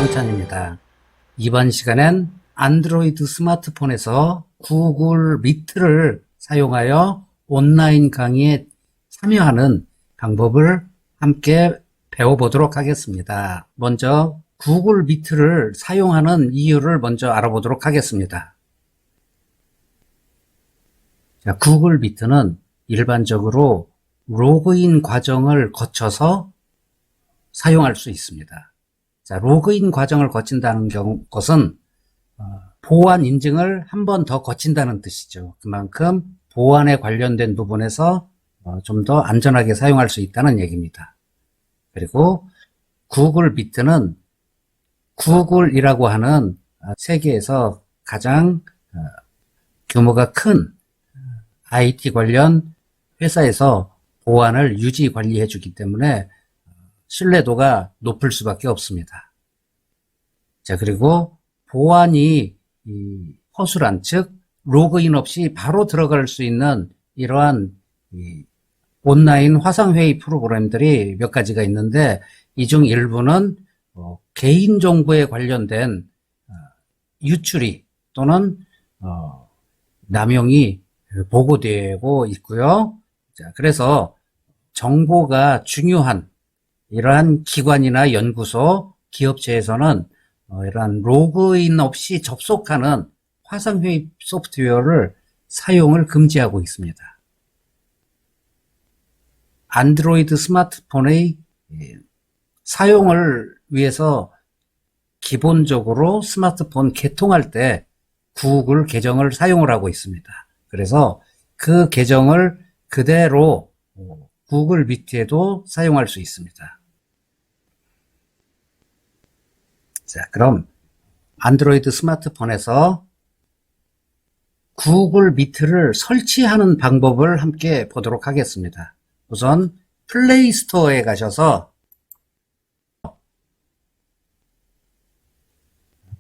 강찬입니다. 이번 시간엔 안드로이드 스마트폰에서 구글 미트를 사용하여 온라인 강의에 참여하는 방법을 함께 배워보도록 하겠습니다. 먼저 구글 미트를 사용하는 이유를 먼저 알아보도록 하겠습니다. 자, 구글 미트는 일반적으로 로그인 과정을 거쳐서 사용할 수 있습니다. 자, 로그인 과정을 거친다는 것은 보안 인증을 한 번 더 거친다는 뜻이죠. 그만큼 보안에 관련된 부분에서 좀 더 안전하게 사용할 수 있다는 얘기입니다. 그리고 구글 미트는 구글이라고 하는 세계에서 가장 규모가 큰 IT 관련 회사에서 보안을 유지 관리해 주기 때문에 신뢰도가 높을 수밖에 없습니다. 자, 그리고 보안이 허술한, 즉 로그인 없이 바로 들어갈 수 있는 이러한 온라인 화상회의 프로그램들이 몇 가지가 있는데, 이 중 일부는 개인정보에 관련된 유출이 또는 남용이 보고되고 있고요. 자, 그래서 정보가 중요한 이러한 기관이나 연구소, 기업체에서는 이러한 로그인 없이 접속하는 화상회의 소프트웨어를 사용을 금지하고 있습니다. 안드로이드 스마트폰의 사용을 위해서 기본적으로 스마트폰 개통할 때 구글 계정을 사용을 하고 있습니다. 그래서 그 계정을 그대로 구글 미트에도 사용할 수 있습니다. 자, 그럼 안드로이드 스마트폰에서 구글 미트를 설치하는 방법을 함께 보도록 하겠습니다. 우선 플레이 스토어에 가셔서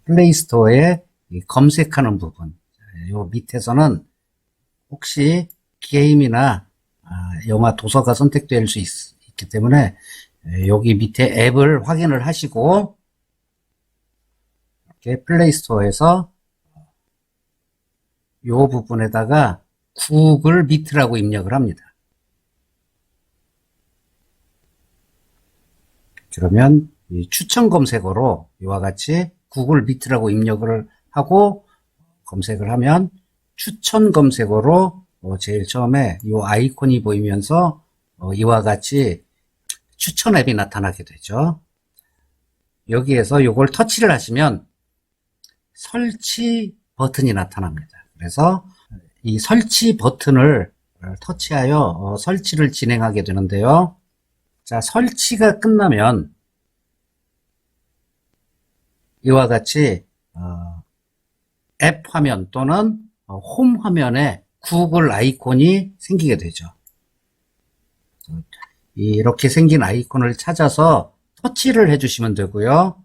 플레이 스토어에 검색하는 부분, 요 밑에서는 혹시 게임이나 영화, 도서가 선택될 수 있기 때문에 여기 밑에 앱을 확인을 하시고 이렇게 플레이 스토어에서 이 부분에다가 구글 미트라고 입력을 합니다. 그러면 이 추천 검색어로 이와 같이 구글 미트라고 입력을 하고 검색을 하면 추천 검색어로 제일 처음에 이 아이콘이 보이면서 이와 같이 추천 앱이 나타나게 되죠. 여기에서 이걸 터치를 하시면 설치 버튼이 나타납니다. 그래서 이 설치 버튼을 터치하여 설치를 진행하게 되는데요. 자, 설치가 끝나면 이와 같이 앱 화면 또는 홈 화면에 구글 아이콘이 생기게 되죠. 이렇게 생긴 아이콘을 찾아서 터치를 해주시면 되고요.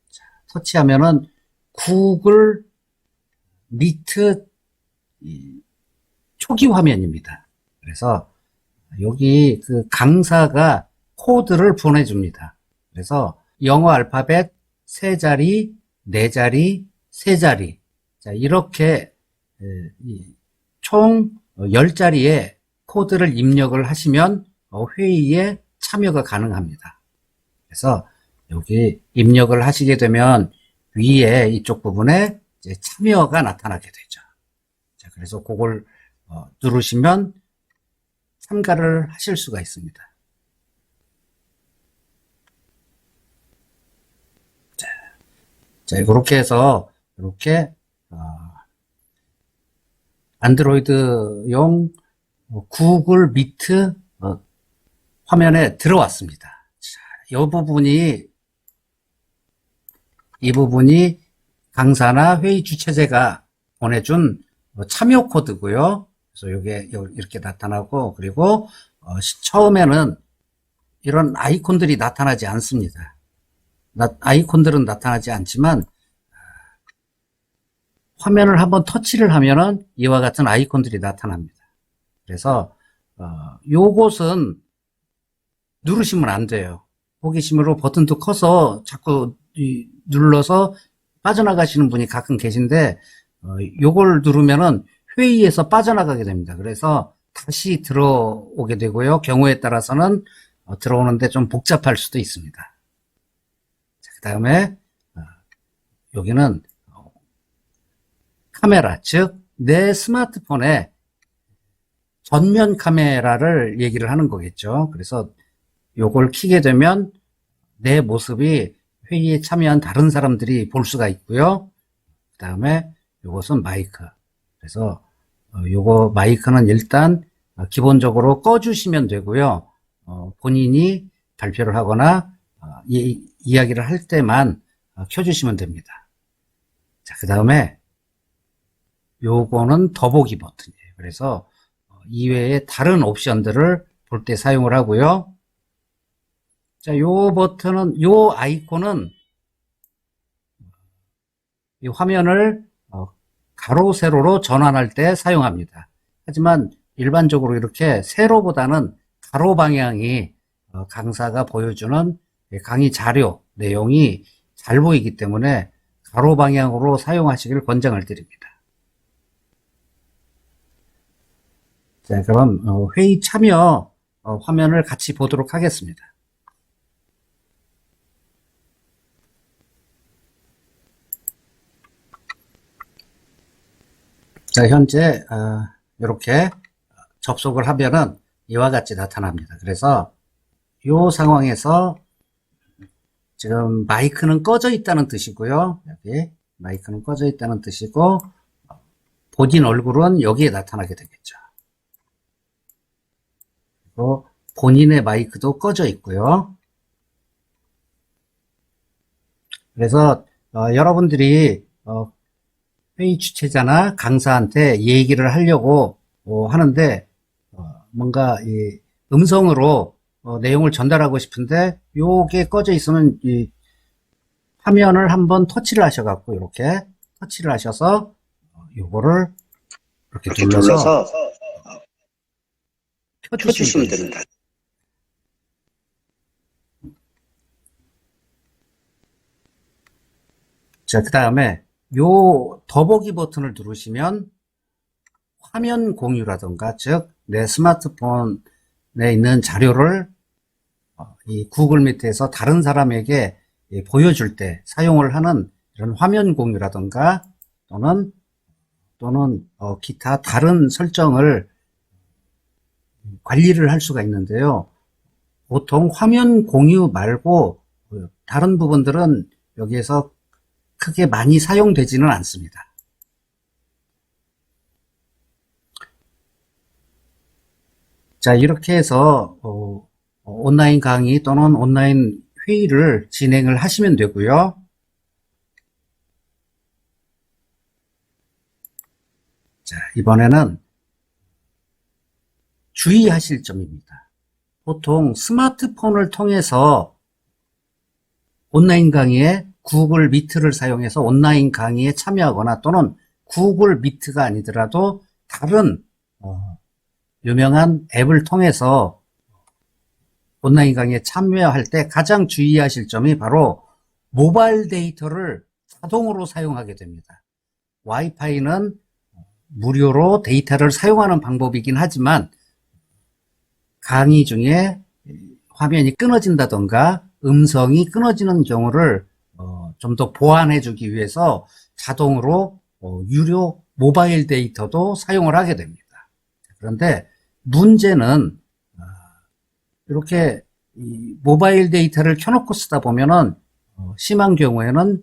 자, 터치하면은 구글 미트 초기 화면입니다. 그래서 여기 그 강사가 코드를 보내줍니다. 그래서 영어 알파벳 3자리, 4자리, 3자리. 자, 이렇게 총 10자리의 코드를 입력을 하시면 회의에 참여가 가능합니다. 그래서 여기 입력을 하시게 되면 위에 이쪽 부분에 이제 참여가 나타나게 되죠. 자, 그래서 그걸 누르시면 참가를 하실 수가 있습니다. 자, 이렇게 해서 이렇게 안드로이드용 구글 미트 화면에 들어왔습니다. 자, 이 부분이 강사나 회의 주최자가 보내준 참여 코드고요. 그래서 이게 이렇게 나타나고, 그리고 처음에는 이런 아이콘들이 나타나지 않습니다. 아이콘들은 나타나지 않지만 화면을 한번 터치를 하면은 이와 같은 아이콘들이 나타납니다. 그래서 요것은 누르시면 안 돼요. 호기심으로 버튼도 커서 자꾸 눌러서 빠져나가시는 분이 가끔 계신데, 요걸 누르면은 회의에서 빠져나가게 됩니다. 그래서 다시 들어오게 되고요. 경우에 따라서는 들어오는데 좀 복잡할 수도 있습니다. 그 다음에 여기는 카메라, 즉 내 스마트폰에 전면 카메라를 얘기를 하는 거겠죠. 그래서 요걸 키게 되면 내 모습이 회의에 참여한 다른 사람들이 볼 수가 있고요. 그 다음에 요것은 마이크. 그래서 요거 마이크는 일단 기본적으로 꺼주시면 되고요. 본인이 발표를 하거나 이야기를 할 때만 켜주시면 됩니다. 자, 그 다음에 요거는 더보기 버튼이에요. 그래서 이외에 다른 옵션들을 볼 때 사용을 하고요. 자, 요 버튼은, 요 아이콘은 이 화면을 가로, 세로로 전환할 때 사용합니다. 하지만 일반적으로 이렇게 세로보다는 가로 방향이 강사가 보여주는 강의 자료 내용이 잘 보이기 때문에 가로 방향으로 사용하시길 권장을 드립니다. 자, 그럼 회의 참여 화면을 같이 보도록 하겠습니다. 자, 현재 이렇게 접속을 하면은 이와 같이 나타납니다. 그래서 이 상황에서 지금 마이크는 꺼져 있다는 뜻이고요. 여기 마이크는 꺼져 있다는 뜻이고 본인 얼굴은 여기에 나타나게 되겠죠. 그리고 본인의 마이크도 꺼져 있고요. 그래서 여러분들이 회의 주최자나 강사한테 얘기를 하려고 하는데 뭔가 이 음성으로 내용을 전달하고 싶은데 요게 꺼져 있으면 이 화면을 한번 터치를 하셔갖고 이렇게 터치를 하셔서 요거를 이렇게 눌러서 켜주시면 됩니다. 자, 그 다음에 요 더보기 버튼을 누르시면 화면 공유라던가, 즉 내 스마트폰에 있는 자료를 이 구글 미트에서 다른 사람에게 보여줄 때 사용을 하는 이런 화면 공유라던가 또는 기타 다른 설정을 관리를 할 수가 있는데요. 보통 화면 공유 말고 다른 부분들은 여기에서 크게 많이 사용되지는 않습니다. 자, 이렇게 해서 온라인 강의 또는 온라인 회의를 진행을 하시면 되고요. 자, 이번에는 주의하실 점입니다. 보통 스마트폰을 통해서 온라인 강의에 구글 미트를 사용해서 온라인 강의에 참여하거나 또는 구글 미트가 아니더라도 다른 유명한 앱을 통해서 온라인 강의에 참여할 때 가장 주의하실 점이 바로 모바일 데이터를 자동으로 사용하게 됩니다. 와이파이는 무료로 데이터를 사용하는 방법이긴 하지만 강의 중에 화면이 끊어진다던가 음성이 끊어지는 경우를 좀 더 보완해 주기 위해서 자동으로 유료 모바일 데이터도 사용을 하게 됩니다. 그런데 문제는 이렇게 모바일 데이터를 켜놓고 쓰다 보면은 심한 경우에는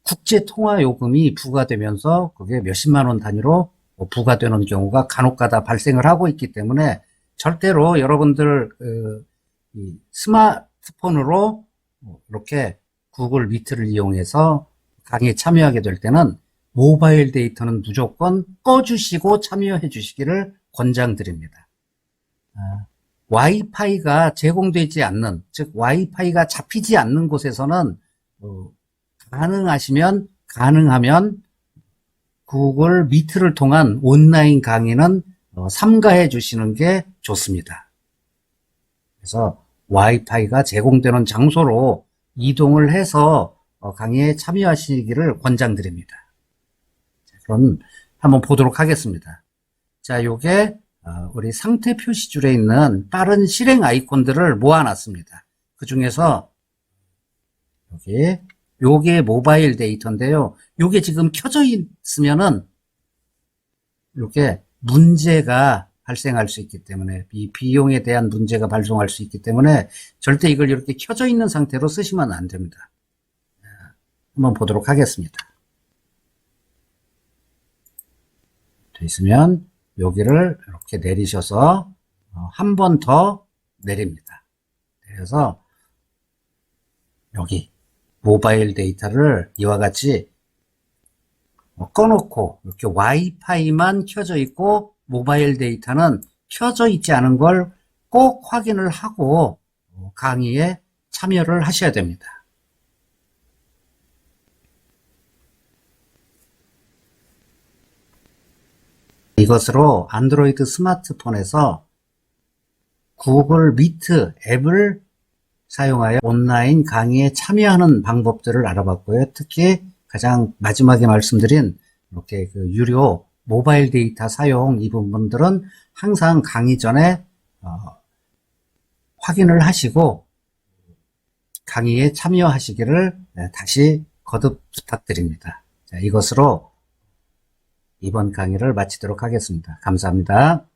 국제 통화 요금이 부과되면서 그게 몇십만 원 단위로 부과되는 경우가 간혹가다 발생을 하고 있기 때문에 절대로 여러분들 스마트폰으로 이렇게 구글 미트를 이용해서 강의에 참여하게 될 때는 모바일 데이터는 무조건 꺼주시고 참여해 주시기를 권장드립니다. 와이파이가 제공되지 않는, 즉 와이파이가 잡히지 않는 곳에서는 가능하면 구글 미트를 통한 온라인 강의는 삼가해 주시는 게 좋습니다. 그래서 와이파이가 제공되는 장소로 이동을 해서 강의에 참여하시기를 권장드립니다. 자, 그럼 한번 보도록 하겠습니다. 자, 요게 우리 상태 표시줄에 있는 빠른 실행 아이콘들을 모아놨습니다. 그 중에서 요게 모바일 데이터인데요. 요게 지금 켜져 있으면은 요게 문제가 발생할 수 있기 때문에, 이 비용에 대한 문제가 발생할 수 있기 때문에 절대 이걸 이렇게 켜져 있는 상태로 쓰시면 안 됩니다. 한번 보도록 하겠습니다. 돼 있으면 여기를 이렇게 내리셔서 한 번 더 내립니다. 그래서 여기 모바일 데이터를 이와 같이 꺼놓고 이렇게 와이파이만 켜져 있고 모바일 데이터는 켜져 있지 않은 걸 꼭 확인을 하고 강의에 참여를 하셔야 됩니다. 이것으로 안드로이드 스마트폰에서 구글 미트 앱을 사용하여 온라인 강의에 참여하는 방법들을 알아봤고요. 특히 가장 마지막에 말씀드린 이렇게 그 유료 모바일 데이터 사용 이 부분들은 항상 강의 전에 확인을 하시고 강의에 참여하시기를 다시 거듭 부탁드립니다. 자, 이것으로 이번 강의를 마치도록 하겠습니다. 감사합니다.